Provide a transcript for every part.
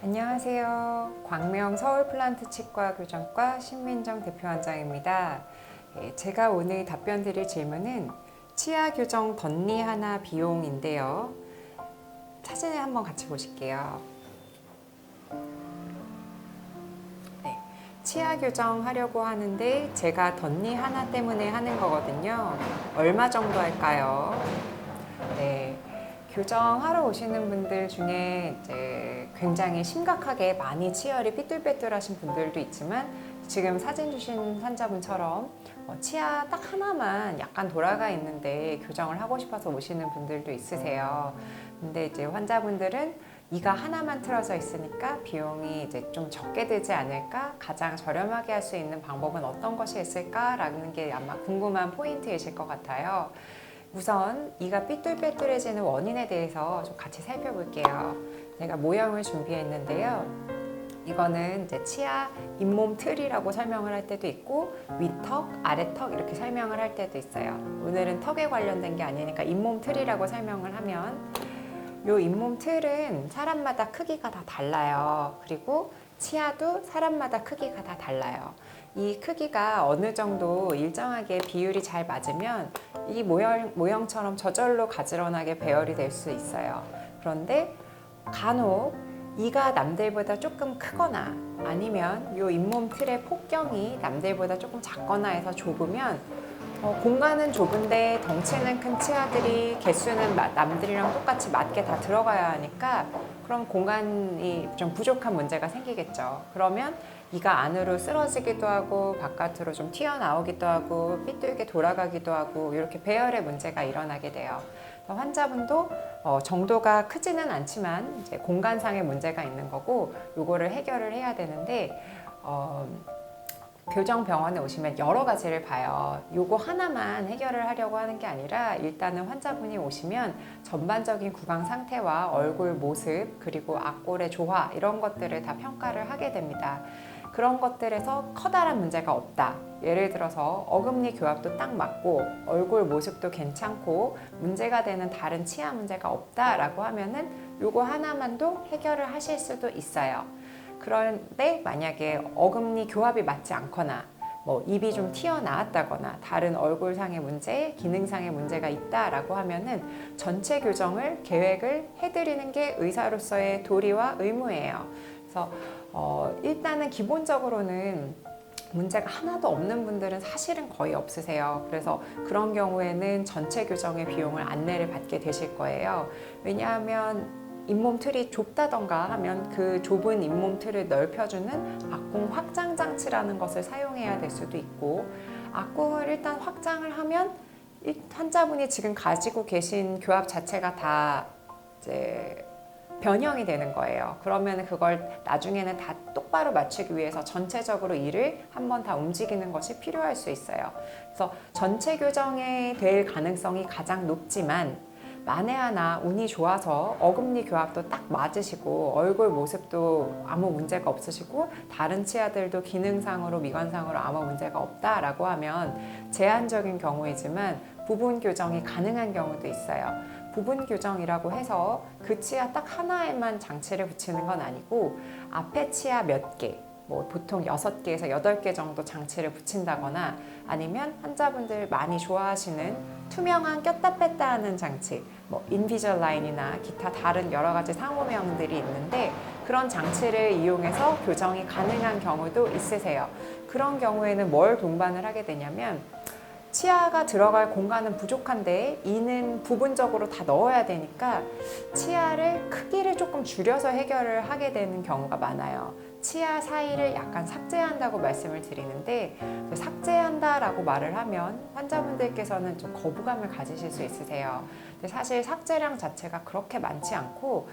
안녕하세요. 광명 서울플란트 치과 교정과 신민정 대표원장입니다. 제가 오늘 답변 드릴 질문은 치아 교정 덧니 하나 비용인데요. 사진을 한번 같이 보실게요. 네, 치아 교정 하려고 하는데 제가 덧니 하나 때문에 하는 거거든요. 얼마 정도 할까요? 네. 교정하러 오시는 분들 중에 이제 굉장히 심각하게 많이 치열이 삐뚤빼뚤하신 분들도 있지만 지금 사진 주신 환자분처럼 치아 딱 하나만 약간 돌아가 있는데 교정을 하고 싶어서 오시는 분들도 있으세요. 근데 이제 환자분들은 이가 하나만 틀어져 있으니까 비용이 이제 좀 적게 들지 않을까? 가장 저렴하게 할 수 있는 방법은 어떤 것이 있을까라는 게 아마 궁금한 포인트이실 것 같아요. 우선 이가 삐뚤빼뚤해지는 원인에 대해서 좀 같이 살펴볼게요. 제가 모형을 준비했는데요. 이거는 이제 치아 잇몸 틀이라고 설명을 할 때도 있고 위턱, 아래턱 이렇게 설명을 할 때도 있어요. 오늘은 턱에 관련된 게 아니니까 잇몸 틀이라고 설명을 하면 요 잇몸 틀은 사람마다 크기가 다 달라요. 그리고 치아도 사람마다 크기가 다 달라요. 이 크기가 어느 정도 일정하게 비율이 잘 맞으면 이 모형처럼 저절로 가지런하게 배열이 될 수 있어요. 그런데 간혹 이가 남들보다 조금 크거나 아니면 이 잇몸 틀의 폭경이 남들보다 조금 작거나 해서 좁으면 공간은 좁은데 덩치는 큰 치아들이 개수는 남들이랑 똑같이 맞게 다 들어가야 하니까 그럼 공간이 좀 부족한 문제가 생기겠죠. 그러면 이가 안으로 쓰러지기도 하고 바깥으로 좀 튀어나오기도 하고 삐뚤게 돌아가기도 하고 이렇게 배열의 문제가 일어나게 돼요. 환자분도 정도가 크지는 않지만 이제 공간상의 문제가 있는 거고 요거를 해결을 해야 되는데 교정병원에 오시면 여러 가지를 봐요. 요거 하나만 해결을 하려고 하는 게 아니라 일단은 환자분이 오시면 전반적인 구강 상태와 얼굴 모습 그리고 악골의 조화 이런 것들을 다 평가를 하게 됩니다. 그런 것들에서 커다란 문제가 없다. 예를 들어서 어금니 교합도 딱 맞고 얼굴 모습도 괜찮고 문제가 되는 다른 치아 문제가 없다라고 하면은 요거 하나만도 해결을 하실 수도 있어요. 그런데 만약에 어금니 교합이 맞지 않거나 뭐 입이 좀 튀어나왔다거나 다른 얼굴상의 문제, 기능상의 문제가 있다라고 하면은 전체 교정을 계획을 해드리는 게 의사로서의 도리와 의무예요. 그래서 일단은 기본적으로는 문제가 하나도 없는 분들은 사실은 거의 없으세요. 그래서 그런 경우에는 전체 교정의 비용을 안내를 받게 되실 거예요. 왜냐하면 잇몸 틀이 좁다던가 하면 그 좁은 잇몸 틀을 넓혀주는 악궁 확장 장치라는 것을 사용해야 될 수도 있고 악궁을 일단 확장을 하면 환자분이 지금 가지고 계신 교합 자체가 다 이제 변형이 되는 거예요. 그러면 그걸 나중에는 다 똑바로 맞추기 위해서 전체적으로 이를 한번 다 움직이는 것이 필요할 수 있어요. 그래서 전체 교정이 될 가능성이 가장 높지만 만에 하나 운이 좋아서 어금니 교합도 딱 맞으시고 얼굴 모습도 아무 문제가 없으시고 다른 치아들도 기능상으로 미관상으로 아무 문제가 없다라고 하면 제한적인 경우이지만 부분 교정이 가능한 경우도 있어요. 부분 교정이라고 해서 그 치아 딱 하나에만 장치를 붙이는 건 아니고 앞에 치아 몇 개, 뭐 보통 6개에서 8개 정도 장치를 붙인다거나 아니면 환자분들 많이 좋아하시는 투명한 꼈다 뺐다 하는 장치, 뭐 인비절라인이나 기타 다른 여러 가지 상호명들이 있는데 그런 장치를 이용해서 교정이 가능한 경우도 있으세요. 그런 경우에는 뭘 동반을 하게 되냐면 치아가 들어갈 공간은 부족한데 이는 부분적으로 다 넣어야 되니까 치아를 크기를 조금 줄여서 해결을 하게 되는 경우가 많아요. 치아 사이를 약간 삭제한다고 말씀을 드리는데 삭제한다라고 말을 하면 환자분들께서는 좀 거부감을 가지실 수 있으세요. 근데 사실 삭제량 자체가 그렇게 많지 않고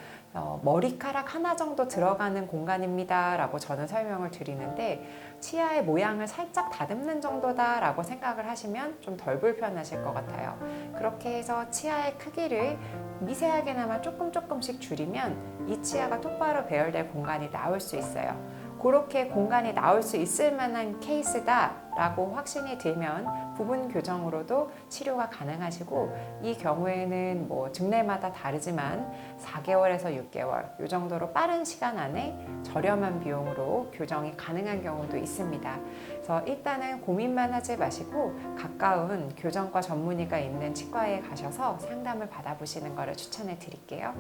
머리카락 하나 정도 들어가는 공간입니다 라고 저는 설명을 드리는데 치아의 모양을 살짝 다듬는 정도다 라고 생각을 하시면 좀 덜 불편하실 것 같아요. 그렇게 해서 치아의 크기를 미세하게나마 조금씩 줄이면 이 치아가 똑바로 배열될 공간이 나올 수 있어요. 그렇게 공간이 나올 수 있을 만한 케이스다라고 확신이 들면 부분 교정으로도 치료가 가능하시고, 이 경우에는 뭐 증례마다 다르지만 4개월에서 6개월 이 정도로 빠른 시간 안에 저렴한 비용으로 교정이 가능한 경우도 있습니다. 그래서 일단은 고민만 하지 마시고 가까운 교정과 전문의가 있는 치과에 가셔서 상담을 받아보시는 것을 추천해 드릴게요.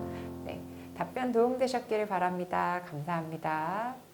네, 답변 도움되셨기를 바랍니다. 감사합니다.